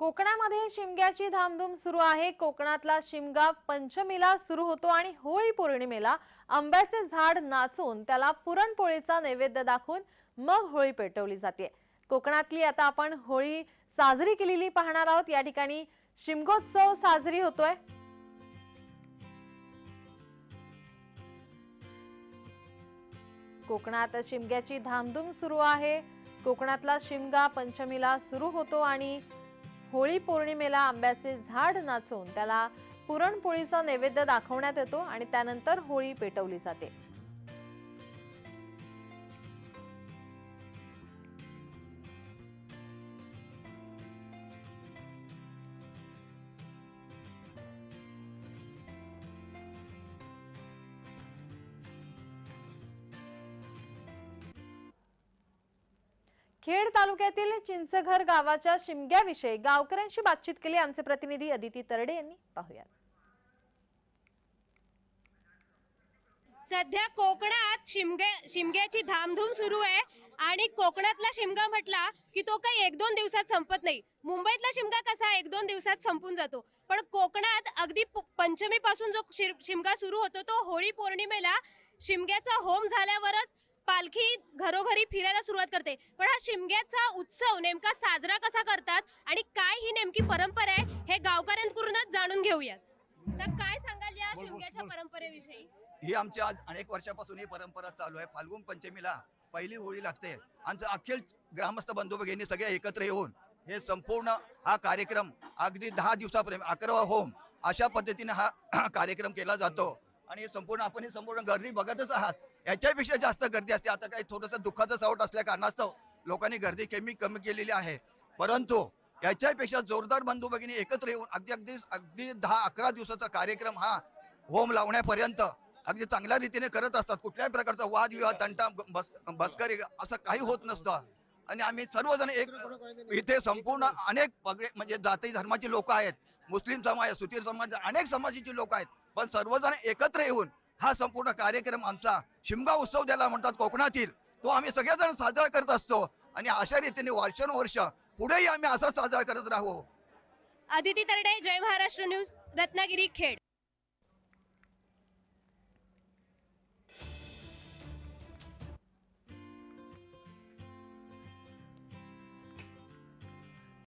कोकणामध्ये शिमग्याची धामधूम सुरू आहे। कोकणातला शिमगा पंचमीला सुरू होतो आणि होळी पौर्णिमेला आंब्याचे झाड नाचून त्याला पुरणपोळीचा नैवेद्य दाखवून मग होळी पेटवली जाते। कोकणातली आता आपण होळी साजरी केलेली पाहणार आहोत। या ठिकाणी शिमगोत्सव साजरी होतोय। कोकणात शिमग्याची धामधूम सुरू आहे। कोकणातला शिमगा पंचमीला सुरू होतो आणि होळी पौर्णिमेला आंब्याचे झाड नाचून त्याला पुरणपोळीचा नैवेद्य दाखवण्यात येतो आणि त्यानंतर होळी पेटवली जाते। खेड तालुक्यातील चिंचघर गावाच्या शिमग्याविषयी गावकऱ्यांशी बातचीत केली आमचे प्रतिनिधी अदिती तरडे यांनी। पाहूया। सध्या कोकणात शिमग्याची धामधूम सुरू आहे आणि कोकणातला शिमगा म्हटला की तो काही 1-2 दिवसात संपत नाही। मुंबईतला शिमगा कसा 1-2 दिवसात संपून जातो, पण कोकणात अगदी पंचमी पासून जो शिमगा सुरू होतो तो होळी पौर्णिमेला शिमग्याचा होम झाल्यावरच पालखी घरोघरी फिरायला सुरुवात करते। पण हा शिमग्याचा उत्सव नेमका साजरा कसा करतात आणि काय ही नेमकी परंपरा आहे हे गावकऱ्यांकडूनच जाणून घेऊयात। तर काय सांगाल या शिमग्याच्या परंपरेविषयी? ही आमची आज अनेक वर्षापासून ही परंपरा चालू आहे। फाल्गुन पंचमीला पहिली होळी लागते। आमचं अखेर ग्रामस्थ बंधू भगिनी सगळे एकत्र येऊन हे संपूर्ण हा कार्यक्रम अगदी 10 दिवसापर्यंत 11वा होम अशा पद्धतीने हा कार्यक्रम केला जातो आणि संपूर्ण आपण ही संपूर्ण गर्दी बघतच आहात। याच्यापेक्षा जास्त गर्दी असते। आता काही थोडंसं दुःखाचं सावट असल्या कारणास्तव लोकांनी गर्दी कमी केलेली आहे, परंतु याच्यापेक्षा जोरदार बंधू भगिनी एकत्र येऊन अगदी 10-11 दिवसाचा कार्यक्रम हा होम लावण्यापर्यंत अगदी चांगल्या रीतीने करत असतात। कुठल्याही प्रकारचा वादविवाद तंटा बसकरी असं काही होत नसतं आणि आम्ही सर्वजण एक इथे संपूर्ण अनेक म्हणजे जाती धर्माची लोक आहेत, मुस्लिम समाज, सुधीर समाज, अनेक समाजाची लोक आहेत, पण सर्वजण एकत्र येऊन हा संपूर्ण कार्यक्रम आमचा शिमगा उत्सव ज्याला म्हणतात कोकणातील तो आम्ही सगळेजण साजरा करत असतो आणि अशा रीतीने वर्षानुवर्ष पुढेही आम्ही असा साजरा करत राहू। अदिती तरडे, जय महाराष्ट्र न्यूज, रत्नागिरी, खेड।